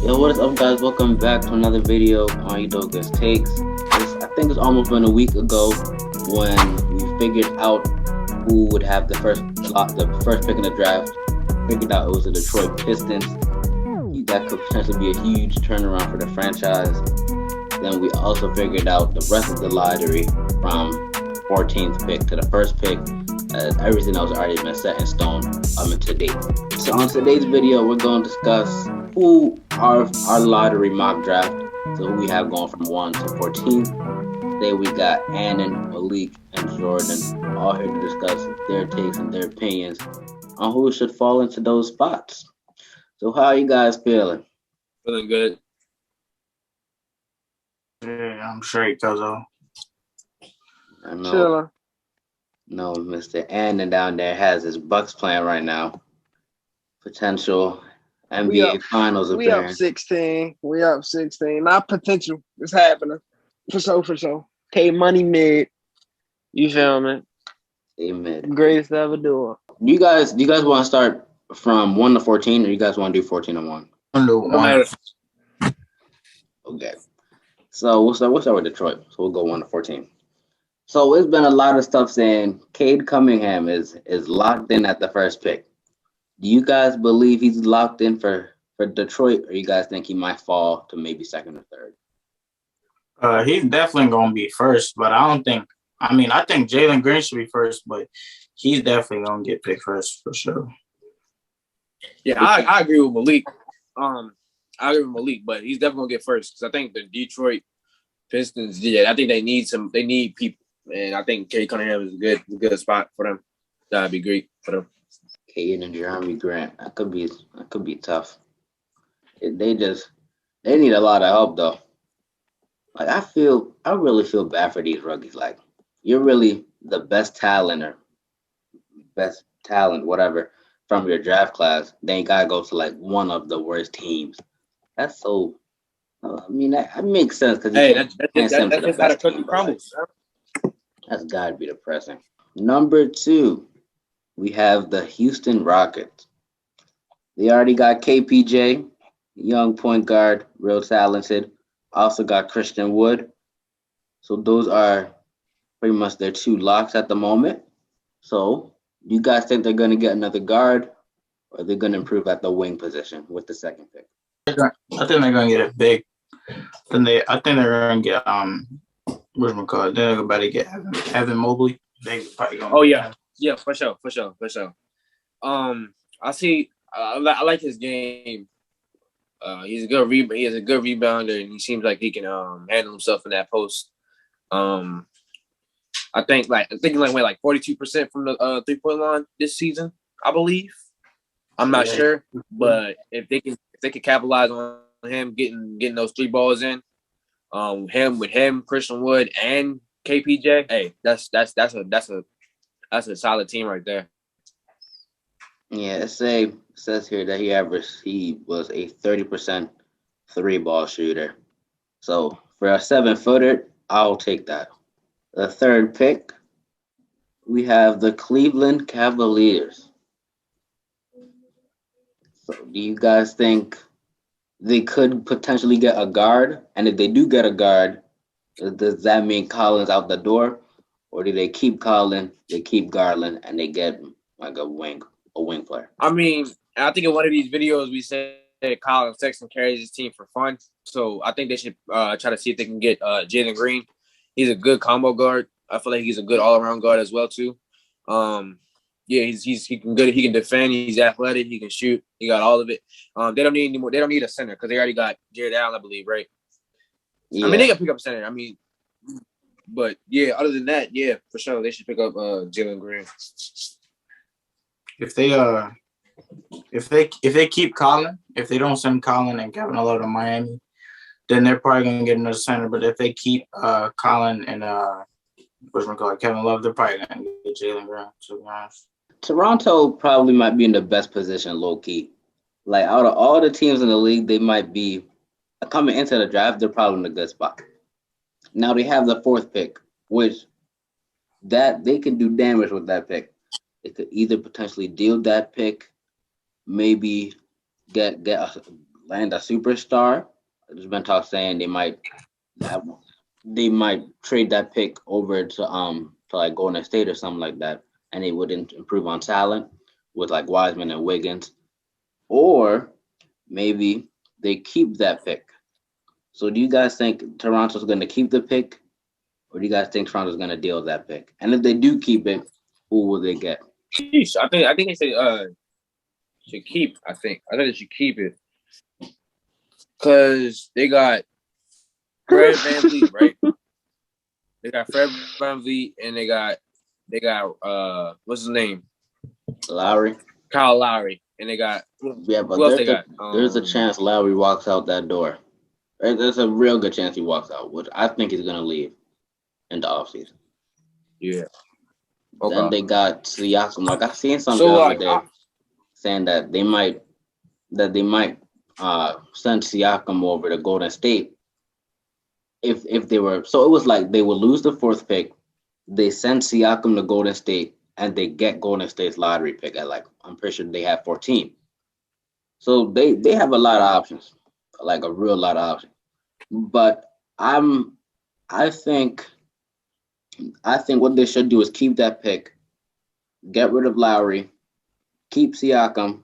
Yo, what is up, guys? Welcome back to another video on Udoka's Takes. I think it's almost been a week ago when we figured out who would have the first pick in the draft. Figured out it was the Detroit Pistons. That could potentially be a huge turnaround for the franchise. Then we also figured out the rest of the lottery from 14th pick to the first pick, as everything else already been set in stone up until date. So on today's video, we're going to discuss who our lottery mock draft. So who we have going from 1 to 14. Today we got Annan, Malik, and Jordan all here to discuss their takes and their opinions on who should fall into those spots. So how are you guys feeling? Feeling good. Yeah, I'm straight, Cuzzo. I know. Chilling. No, Mr. Annan down there has his Bucks playing right now. Potential NBA Finals We up appearance. 16. We up 16. Not potential. It's happening. For sure. K Money mid. You feel me? Amen. Greatest ever doing. Do you guys want to start from 1 to 14, or you guys want to do 14 and 1? Okay. So we'll start with Detroit. So we'll go 1 to 14. So it's been a lot of stuff saying Cade Cunningham is locked in at the first pick. Do you guys believe he's locked in for Detroit, or you guys think he might fall to maybe second or third? He's definitely going to be first, but I think Jalen Green should be first, but he's definitely going to get picked first for sure. Yeah, I agree with Malik. I agree with Malik, but he's definitely going to get first because I think the Detroit Pistons, I think they need people, and I think Cade Cunningham is a good spot for them. That'd be great for them. Cade and Jeremy Grant. That could be tough. They need a lot of help though. Like I really feel bad for these rookies. Like you're really the best talent, whatever, from your draft class. Then you gotta go to like one of the worst teams. That's so. I mean that makes sense because that's how the cookie crumbles. That's gotta be depressing. Number 2, we have the Houston Rockets. They already got KPJ, young point guard, real talented. Also got Christian Wood. So those are pretty much their 2 locks at the moment. So do you guys think they're going to get another guard, or they're going to improve at the wing position with the second pick? I think they're going to get it big. I think they're going to get They're about to get Evan Mobley. They probably going. Oh yeah, for sure. I like his game. He has a good rebounder, and he seems like he can handle himself in that post. I think like 42% from the 3-point line this season, I believe. I'm not sure, but if they can capitalize on him getting those 3 balls in, him, Christian Wood, and KPJ, hey, that's a solid team right there. Yeah, it says here that he was a 30% 3-ball shooter. So for a 7-footer, I'll take that. The third pick, we have the Cleveland Cavaliers. So do you guys think they could potentially get a guard? And if they do get a guard, does that mean Collins out the door? Or do they keep Collins, they keep Garland, and they get like a wing player? I mean, I think in one of these videos we said Colin Sexton carries his team for fun. So I think they should try to see if they can get Jalen Green. He's a good combo guard. I feel like he's a good all-around guard as well too. He can defend. He's athletic. He can shoot. He got all of it. They don't need any more. They don't need a center because they already got Jared Allen, I believe, right? Yeah. I mean, they can pick up a center. I mean, but yeah, other than that, yeah, for sure, they should pick up Jalen Green. If they keep Colin, if they don't send Colin and Kevin Love to Miami, then they're probably gonna get another center. But if they keep Colin and Kevin Love, they're probably gonna get Jalen Green, to be honest. Toronto probably might be in the best position, low key. Like out of all the teams in the league, they might be coming into the draft. They're probably in a good spot. Now they have the 4th pick, which that they can do damage with that pick. They could either potentially deal that pick, maybe get land a superstar. There's been talk saying have, they might trade that pick over to like Golden State or something like that, and they wouldn't improve on talent with like Wiseman and Wiggins, or maybe they keep that pick. So do you guys think Toronto's going to keep the pick, or do you guys think Toronto's going to deal with that pick? And if they do keep it, who will they get? Sheesh, I think they say should keep. I think they should keep it because they got Fred VanVleet, right? They got Fred VanVleet, and they got what's his name? Lowry. Kyle Lowry, and they got Yeah, but who else they got? There's a chance Lowry walks out that door. There's a real good chance he walks out, which I think he's going to leave in the offseason. Yeah. Okay. Then they got Siakam. Like I seen something So the like other day saying that they might send Siakam over to Golden State if they were. So it was like they would lose the fourth pick, they send Siakam to Golden State, and they get Golden State's lottery pick at like I'm pretty sure they have 14. So they have a lot of options, like a real lot of options. But I think what they should do is keep that pick, get rid of Lowry, keep Siakam,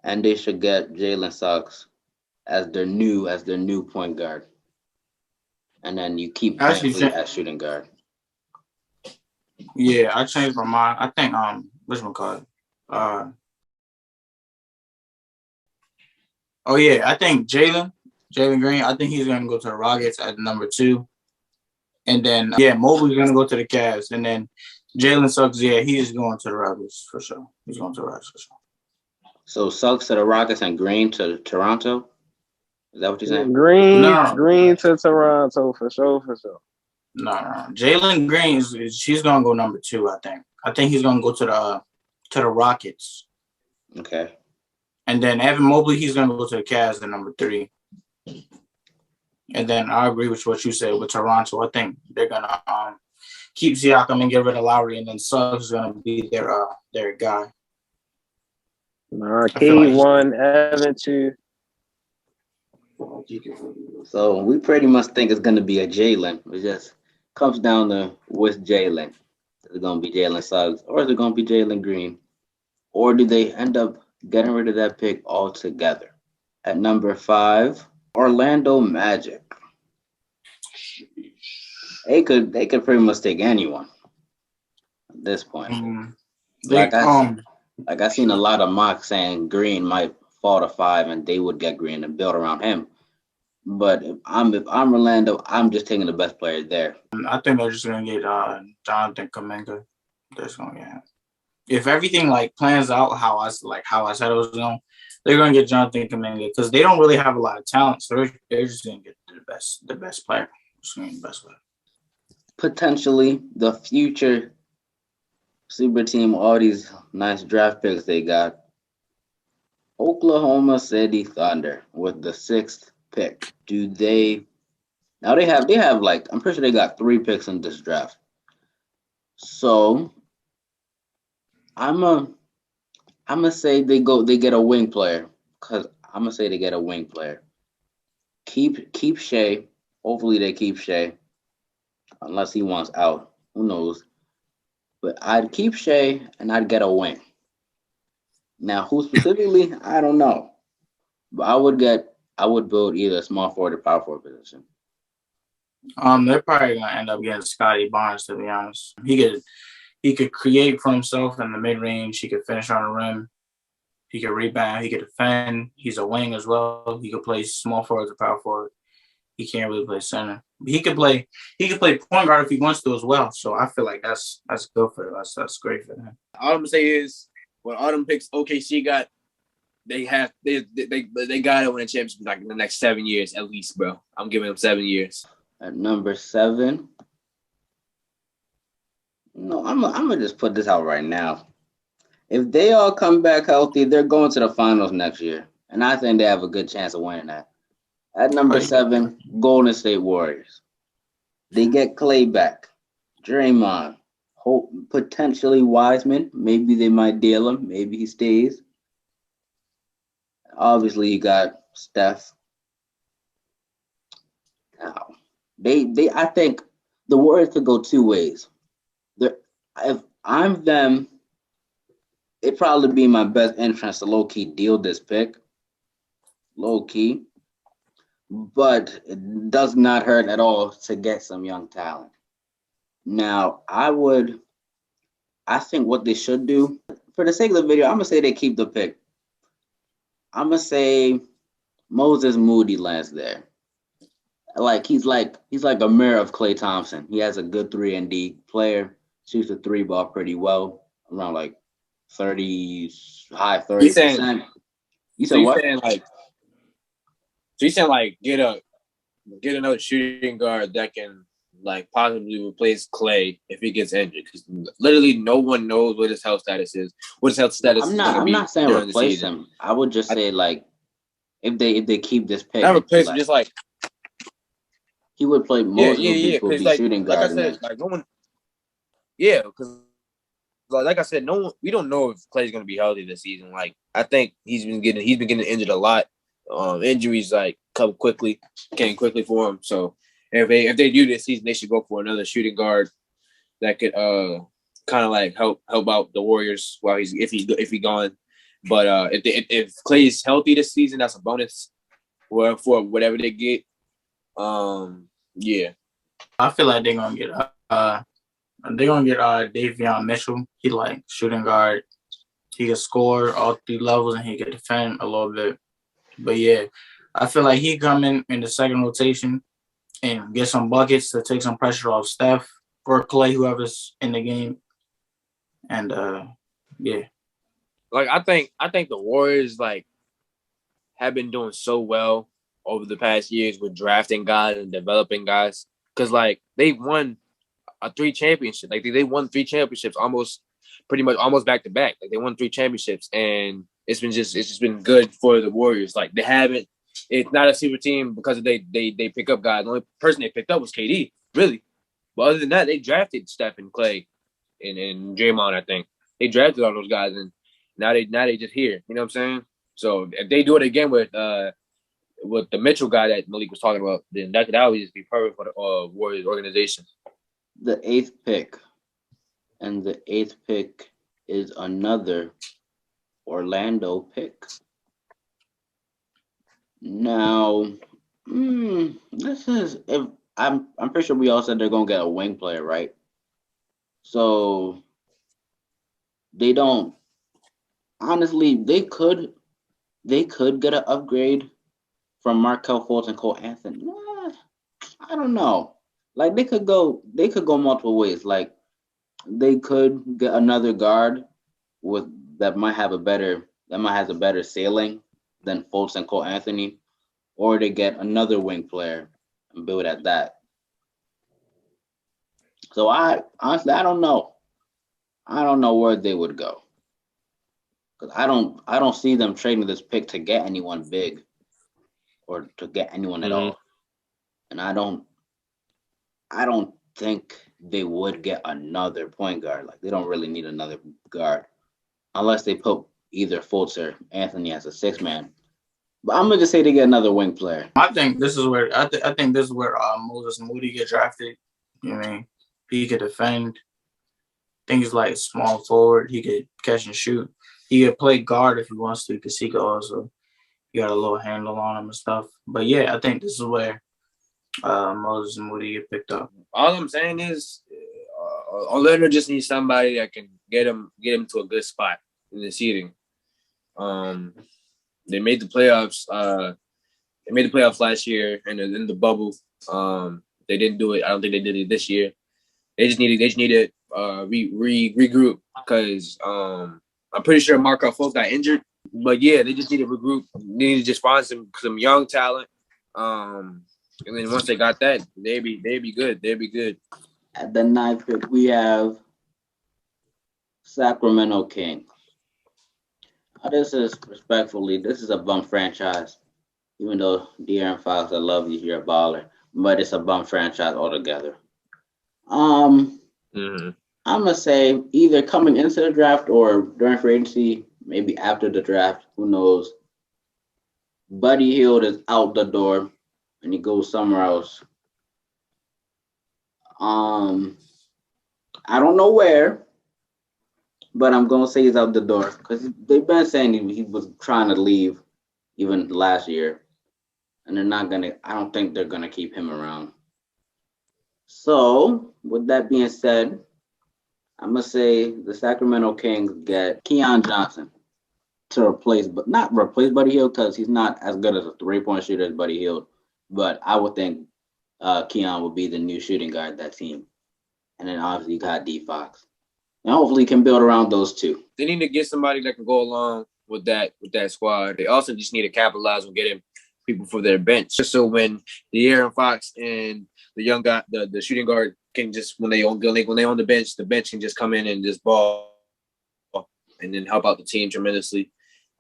and they should get Jalen Suggs as their new point guard. And then you keep VanVleet as shooting guard. Yeah, I changed my mind. I think whatchamacallit? Oh yeah, I think Jalen Green. I think he's gonna go to the Rockets at number 2, and then Mobley's gonna go to the Cavs, and then Jalen Suggs. Yeah, he's going to the Rockets for sure. He's going to the Rockets for sure. So Suggs to the Rockets and Green to Toronto. Is that what you're saying? Green to Toronto for sure. No. Jalen Green she's gonna go number 2. I think he's gonna go to the Rockets. Okay. And then Evan Mobley, he's gonna go to the Cavs at number 3. And then I agree with what you said with Toronto. I think they're gonna keep Siakam and get rid of Lowry, and then Suggs is gonna be their guy. Cade 1, Evan 2. So we pretty much think it's gonna be a Jalen. It just comes down to which Jalen. Is it gonna be Jalen Suggs or is it gonna be Jalen Green? Or do they end up getting rid of that pick altogether? At number 5, Orlando Magic. They could pretty much take anyone at this point. I seen a lot of mocks saying Green might fall to 5 and they would get Green and build around him. But if I'm Orlando, I'm just taking the best player there. I think they're just gonna get Jonathan Kuminga. That's gonna get him. If everything like plans out how I said it was going, they're gonna get Jonathan Kuminga because they don't really have a lot of talent, so they're just gonna get the best player. Just gonna get the best player. Potentially the future super team, all these nice draft picks they got. Oklahoma City Thunder with the 6th pick. Do they now they have like I'm pretty sure they got 3 picks in this draft. So I'm gonna say they get a wing player. Cause I'm gonna say they get a wing player. Keep Shea. Hopefully they keep Shea. Unless he wants out. Who knows? But I'd keep Shea and I'd get a wing. Now who specifically, I don't know. But I would build either a small forward or power forward position. They're probably gonna end up getting Scotty Barnes, to be honest. He could create for himself in the mid range. He could finish on the rim. He could rebound. He could defend. He's a wing as well. He could play small forward or power forward. He can't really play center. He could play point guard if he wants to as well. So I feel like that's good for him. That's great for him. All I'm gonna say is when all them picks OKC got, they got to win a championship like in the next 7 years at least, bro. I'm giving them 7 years. At number 7. No, I'm gonna just put this out right now. If they all come back healthy, they're going to the finals next year. And I think they have a good chance of winning that. At number 7, Golden State Warriors. They get Clay back. Draymond. Potentially Wiseman. Maybe they might deal him. Maybe he stays. Obviously, you got Steph. Now, I think the Warriors could go two ways. If I'm them, it'd probably be my best interest to low key deal this pick, low key, but it does not hurt at all to get some young talent. Now, I think what they should do, for the sake of the video, I'm gonna say they keep the pick. I'm gonna say Moses Moody lands there. He's like a mirror of Klay Thompson. He has a good 3-and-D player, shoots the three ball pretty well, around like 30, high 30%. You said what? So you saying like get another shooting guard that can like possibly replace Klay if he gets injured, because literally no one knows what his health status is. What his health status is going to be. I'm not saying during replace the season. him. I would just say like if they keep this pick, Not replace him, just like he would play most would be like, shooting like guard. I said, like no one. Yeah, because like I said, we don't know if Klay's going to be healthy this season. Like I think he's been getting injured a lot. Injuries like came quickly for him. So if they do this season, they should go for another shooting guard that could kind of like help out the Warriors while if he gone. But if Klay's healthy this season, that's a bonus for whatever they get. Yeah. I feel like they're gonna get Davion Mitchell. He like shooting guard. He can score all three levels and he can defend a little bit. But yeah, I feel like he come in the second rotation and get some buckets to take some pressure off Steph or Klay, whoever's in the game. And yeah. Like I think the Warriors like have been doing so well over the past years with drafting guys and developing guys, because like they won 3 championships. Like they won 3 championships almost back to back. Like they won 3 championships, and it's just been good for the Warriors. Like it's not a super team because they pick up guys. The only person they picked up was KD, really. But other than that, they drafted Steph and Klay and Draymond. I think they drafted all those guys, and now they just here. You know what I'm saying? So if they do it again with the Mitchell guy that Malik was talking about, then that would just be perfect for the Warriors organization. The 8th pick, and the 8th pick is another Orlando pick. Now, this is if I'm pretty sure we all said they're gonna get a wing player, right? So they don't. Honestly, they could get an upgrade from Markelle Fultz and Cole Anthony. I don't know. Like they could go multiple ways. Like they could get another guard that might have a better ceiling than Fultz and Cole Anthony, or they get another wing player and build at that. So I don't know. I don't know where they would go. Because I don't see them trading this pick to get anyone big or to get anyone at all. And I don't think they would get another point guard. Like they don't really need another guard unless they put either Fultz or Anthony as a 6-man. But I'm gonna just say they get another wing player. I think this is where Moses Moody get drafted. You know what I mean? He could defend. Things like small forward. He could catch and shoot. He could play guard if he wants to, because he could also got a little handle on him and stuff. But yeah, I think this is where Moses Moody get picked up. All I'm saying is, Orlando just needs somebody that can get him to a good spot in the seeding. They made the playoffs. They made the playoffs last year and in the bubble. They didn't do it. I don't think they did it this year. They just needed regroup, because I'm pretty sure Markelle Fultz got injured. But yeah, they just need to regroup. They need to just find some young talent. And then once they got that, they'd be good. They'd be good. At the 9th pick, we have Sacramento Kings. This is a bum franchise. Even though De'Aaron Fox, I love you, you're a baller, but it's a bum franchise altogether. I'm gonna say either coming into the draft or during free agency, maybe after the draft. Who knows? Buddy Hield is out the door and he goes somewhere else. I don't know where, but I'm gonna say he's out the door because they've been saying he was trying to leave even last year, and they're not gonna. I don't think they're gonna keep him around. So, with that being said, I'm gonna say the Sacramento Kings get Keon Johnson to replace, but not replace Buddy Hield because he's not as good as a 3-point shooter as Buddy Hield. But I would think Keon would be the new shooting guard of that team, and then obviously you got D Fox, and hopefully can build around those two. They need to get somebody that can go along with that squad. They also just need to capitalize on getting people for their bench, just so when the Aaron Fox and the young guy, the shooting guard can just when they on the bench can just come in and just ball and then help out the team tremendously.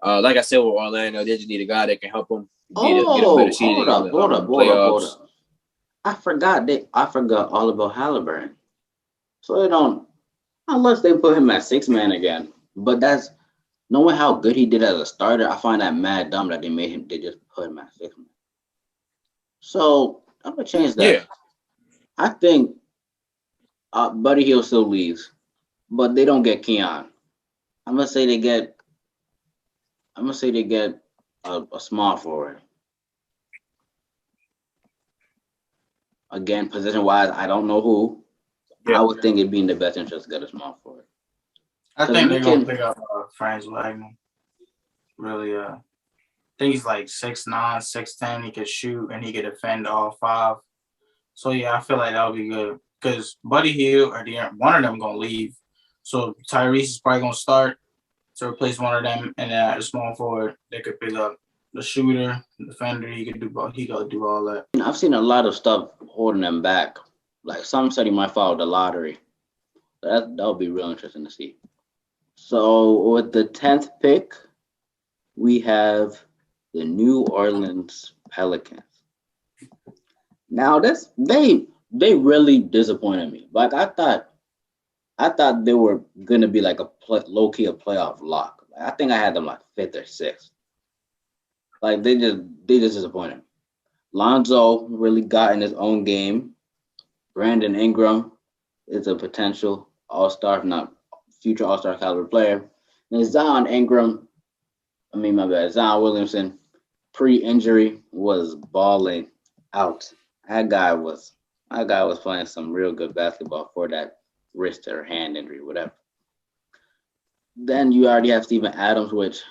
Like I said with Orlando, they just need a guy that can help them get a better seeding. Hold up. I forgot all about Halliburton. So they don't, unless they put him at 6-man again. But that's knowing how good he did as a starter. I find that mad dumb that they just put him at 6-man. So I'm gonna change that. Yeah. I think Buddy Hield still leaves, but they don't get Keon. I'm gonna say they get a small forward. Again, position wise, I don't know who. Yeah. I would think it'd be in the best interest to get a small forward. I think they're gonna pick up Franz Wagner. Really, I think he's like 6'9", 6'10". He could shoot and he could defend all 5. So yeah, I feel like that'll be good because Buddy Hield or one of them gonna leave. So Tyrese is probably gonna start to replace one of them, and then at a small forward, they could pick up the shooter, the defender. He could do all that. I've seen a lot of stuff holding them back. Like some said he might follow the lottery. That'll be real interesting to see. So with the 10th pick, we have the New Orleans Pelicans. Now they really disappointed me. Like I thought they were gonna be like a low-key a playoff lock. I think I had them like 5th or 6th. Like they just disappointed me. Lonzo really got in his own game. Brandon Ingram is a potential all-star, if not future all-star caliber player. And Zion Williamson, pre-injury was balling out. That guy was playing some real good basketball for that wrist or hand injury, whatever. Then you already have Steven Adams, which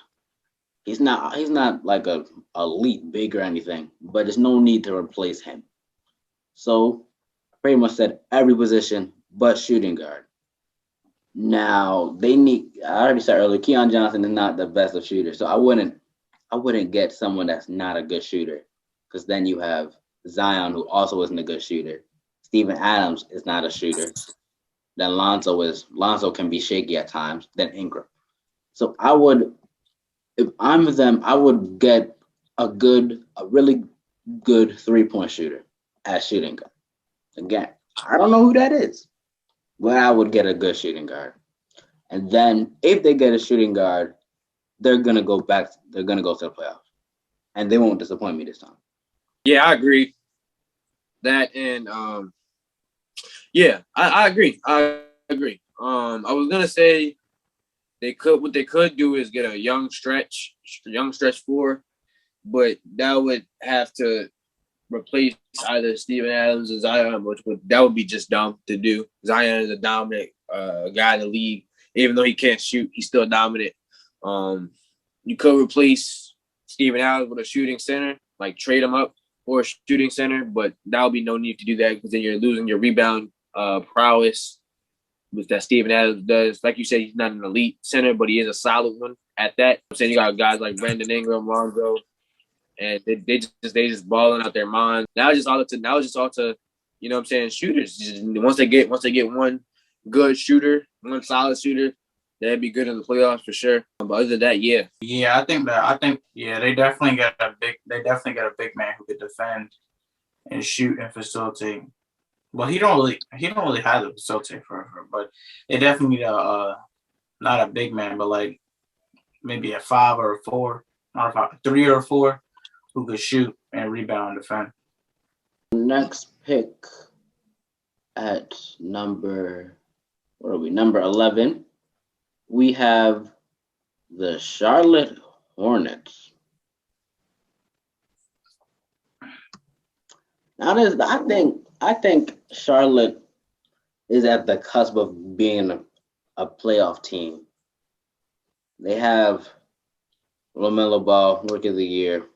he's not like a elite big or anything, but there's no need to replace him. So pretty much said every position but shooting guard. Now I already said earlier, Keon Johnson is not the best of shooters, so I wouldn't get someone that's not a good shooter, because then you have Zion, who also isn't a good shooter. Steven Adams is not a shooter. Then Lonzo can be shaky at times. Then Ingram. So if I'm them, I would get a really good 3-point shooter as shooting guard. Again, I don't know who that is, but I would get a good shooting guard. And then if they get a shooting guard, they're gonna go to the playoffs, and they won't disappoint me this time. Yeah, I agree. That and I agree. I agree. I was gonna say what they could do is get a young stretch 4, but that would have to replace either Steven Adams or Zion, that would be just dumb to do. Zion is a dominant guy in the league. Even though he can't shoot, he's still dominant. You could replace Steven Adams with a shooting center, like trade him up for a shooting center, but that would be no need to do that because then you're losing your rebound prowess, which that Steven Adams does. Like you said, he's not an elite center, but he is a solid one at that. I'm saying you got guys like Brandon Ingram, Lonzo, and they just balling out their minds. Now it's just all to you know what I'm saying, shooters. Once they get one good shooter, one solid shooter, they'd be good in the playoffs for sure. But other than that, yeah. Yeah, I think they definitely got a big man who could defend and shoot and facilitate. Well, he don't really have the facilitate for but they definitely need not a big man, but like maybe a 5 or a 4, not a 5, 3 or 4 who could shoot and rebound and defend. Next pick at number 11, we have the Charlotte Hornets. Now, I think Charlotte is at the cusp of being a playoff team. They have LaMelo Ball, Rookie of the Year.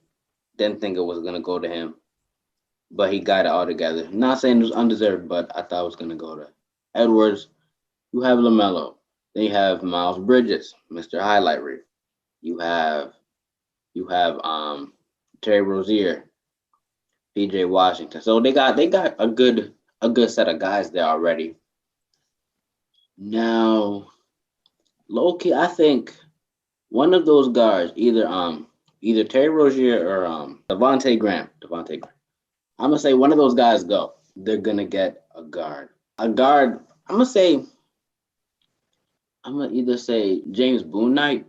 Didn't think it was gonna go to him, but he got it all together. Not saying it was undeserved, but I thought it was gonna go to Edwards. You have LaMelo. Then you have Miles Bridges, Mr. Highlight Reel. You have Terry Rozier, PJ Washington. So they got a good set of guys there already. Now, low-key, I think one of those guards, either Terry Rozier or Devontae Graham. I'm gonna say one of those guys go. They're gonna get a guard. I'm gonna either say James Bouknight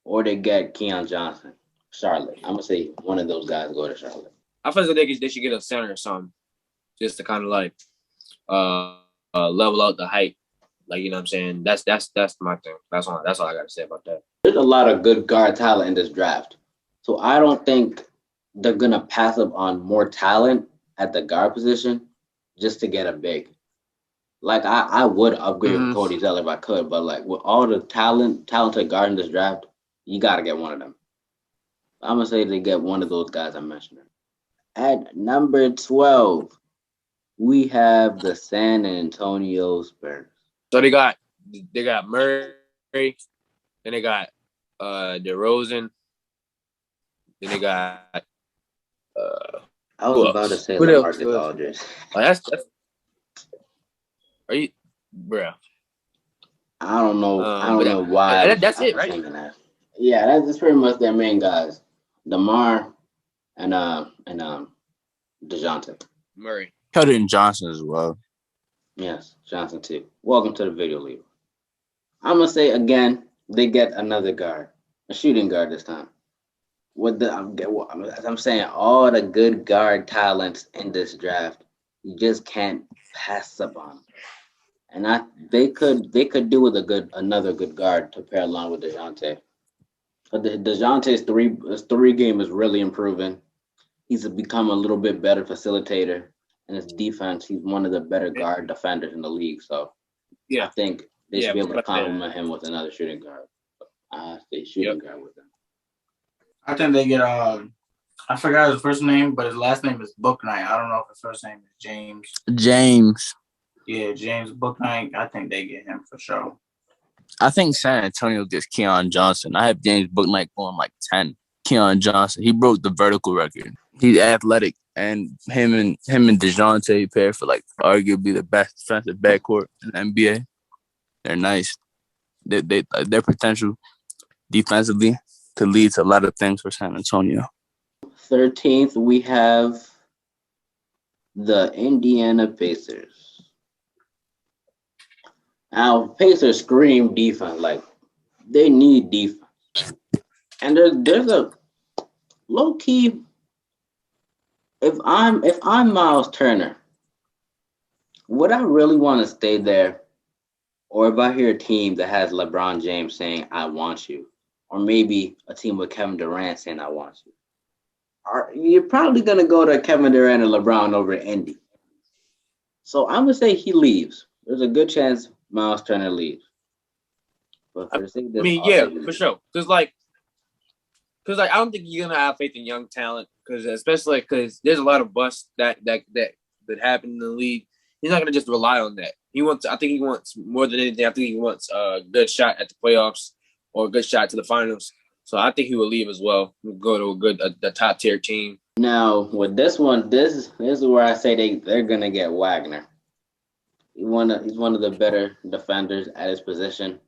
or they get Keon Johnson. Charlotte. I'm gonna say one of those guys go to Charlotte. I feel like they should get a center or something, just to kind of like level out the height. Like, you know what I'm saying? That's my thing. That's all I got to say about that. There's a lot of good guard talent in this draft. So I don't think they're going to pass up on more talent at the guard position just to get a big. Like, I would upgrade with Cody Zeller if I could, but like with all the talented guard in this draft, you got to get one of them. I'm going to say they get one of those guys I mentioned. At number 12, we have the San Antonio Spurs. So they got Murray, then they got DeRozan, then they got I was about to say LaMarcus Aldridge. Oh, that's are you, bro? I don't know. I don't know why. That's it, right? That. Yeah, that's pretty much their main guys. DeMar and DeJounte. Murray. Cut in Johnson as well. Yes, Johnson too. Welcome to the video, Leo. I'm gonna say again, they get another guard, a shooting guard this time. I'm saying all the good guard talents in this draft, you just can't pass up on. And they could do with another good guard to pair along with DeJounte. But DeJounte's three game is really improving. He's become a little bit better facilitator. And his defense, he's one of the better guard defenders in the league. So yeah, I think they should be able to complement him with another shooting guard. I say shooting guard with them. I think they get I forgot his first name, but his last name is Bouknight. I don't know if his first name is James. James. Yeah, James Bouknight. I think they get him for sure. I think San Antonio gets Keon Johnson. I have James Bouknight going like 10. Keon Johnson, he broke the vertical record. He's athletic, and him and DeJounte pair for like arguably the best defensive backcourt in the NBA. They're nice. Their potential defensively could lead to a lot of things for San Antonio. 13th, we have the Indiana Pacers. Now, Pacers scream defense. Like, they need defense. And there's a low-key, if I'm Miles Turner, would I really want to stay there? Or if I hear a team that has LeBron James saying, I want you, or maybe a team with Kevin Durant saying, I want you, you're probably going to go to Kevin Durant and LeBron over Indy. So I'm going to say he leaves. There's a good chance Miles Turner leaves. But for the sake of this, for sure. Because I don't think you're going to have faith in young talent, especially because there's a lot of busts that happen in the league. He's not going to just rely on that. I think he wants more than anything. I think he wants a good shot at the playoffs or a good shot to the finals. So I think he will leave as well. He'll go to a top tier team. Now with this one, this is where I say they're gonna get Wagner. He's one of the better defenders at his position,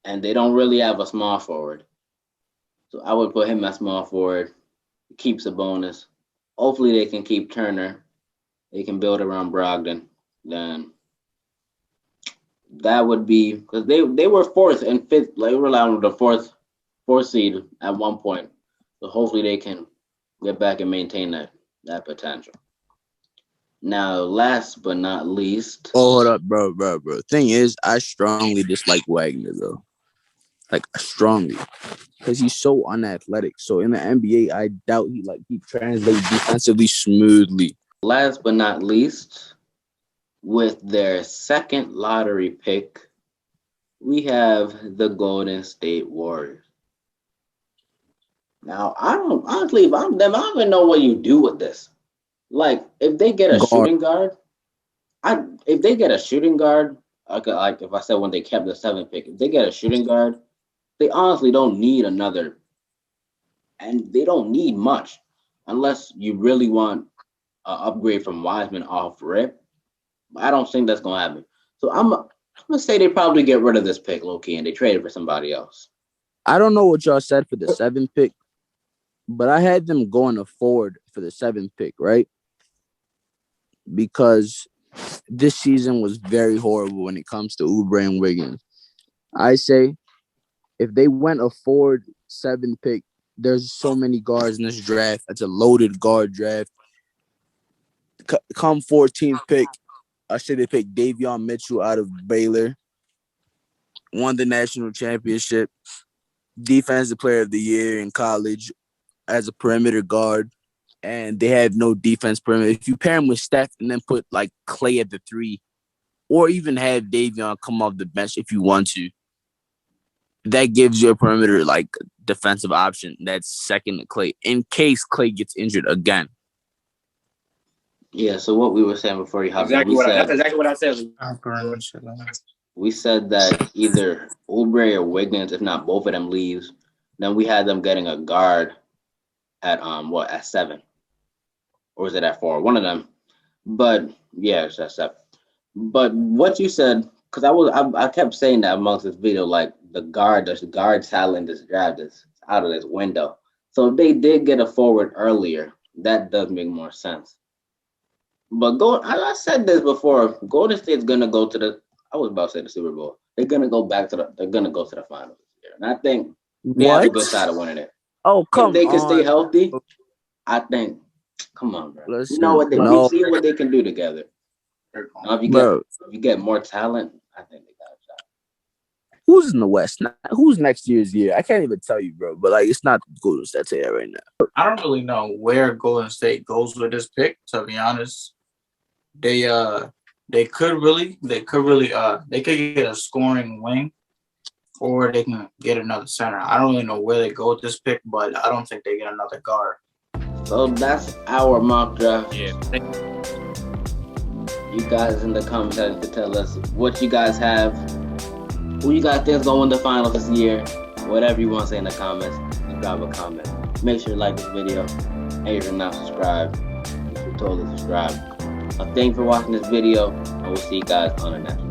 and they don't really have a small forward. So I would put him at small forward. He keeps a bonus. Hopefully they can keep Turner. They can build around Brogdon. Then that would be because they were fourth and fifth. They were around the fourth seed at one point. So hopefully they can get back and maintain that potential. Now, last but not least, Oh, hold up, bro. Thing is, I strongly dislike Wagner though. Like strongly, because he's so unathletic. So in the NBA, I doubt he translates defensively smoothly. last but not least, with their second lottery pick, we have the Golden State Warriors. Now, I don't honestly, if I'm them, I don't even know what you do with this. Like, if they get a Guard. shooting guard, if they get a shooting guard, like if I said when they kept the seventh pick, if they get a shooting guard, they honestly don't need another, and they don't need much unless you really want an upgrade from Wiseman off rip. I don't think that's gonna happen. So I'm gonna say they probably get rid of this pick, low key, and they trade it for somebody else. I don't know what y'all said for the 7th pick, but I had them going to forward for the 7th pick, right? Because this season was very horrible when it comes to Oubre and Wiggins. I say if they went a forward 7th pick, there's so many guards in this draft. It's a loaded guard draft. Come 14th pick, I say they picked Davion Mitchell out of Baylor. Won the national championship. Defensive player of the year in college as a perimeter guard. And they have no defense perimeter. If you pair him with Steph and then put like Clay at the 3, or even have Davion come off the bench if you want to, that gives you a perimeter like defensive option that's second to Clay in case Clay gets injured again. Yeah. So what we were saying before you hopped Exactly on, that's exactly what I said. we said that either Oubre or Wiggins, if not both of them, leaves. Then we had them getting a guard at at 7, or was it at 4? One of them. But yeah, it's at 7. But what you said, because I kept saying that amongst this video, like the guard talent in this draft is out of this window. So if they did get a forward earlier, that does make more sense. But I said this before, Golden State's gonna go to I was about to say the Super Bowl. They're gonna go they're gonna go to the finals this year. And I think they have a good shot of winning it. Oh, come on. If they can stay healthy, I think, come on, bro. Listen, you know what we've seen what they can do together. Now, if you get more talent, I think they got a shot. Who's in the West? Who's next year's year? I can't even tell you, bro. But like, it's not Golden State right now. I don't really know where Golden State goes with this pick. To be honest, they could get a scoring wing, or they can get another center. I don't really know where they go with this pick, but I don't think they get another guard. So that's our mock draft. Yeah. You guys in the comment section can tell us what you guys have, who you guys think is going to win the finals this year. Whatever you want to say in the comments, just drop a comment. Make sure you like this video. And if you're not subscribed, you should totally subscribe. Thank you for watching this video, and we'll see you guys on the next one.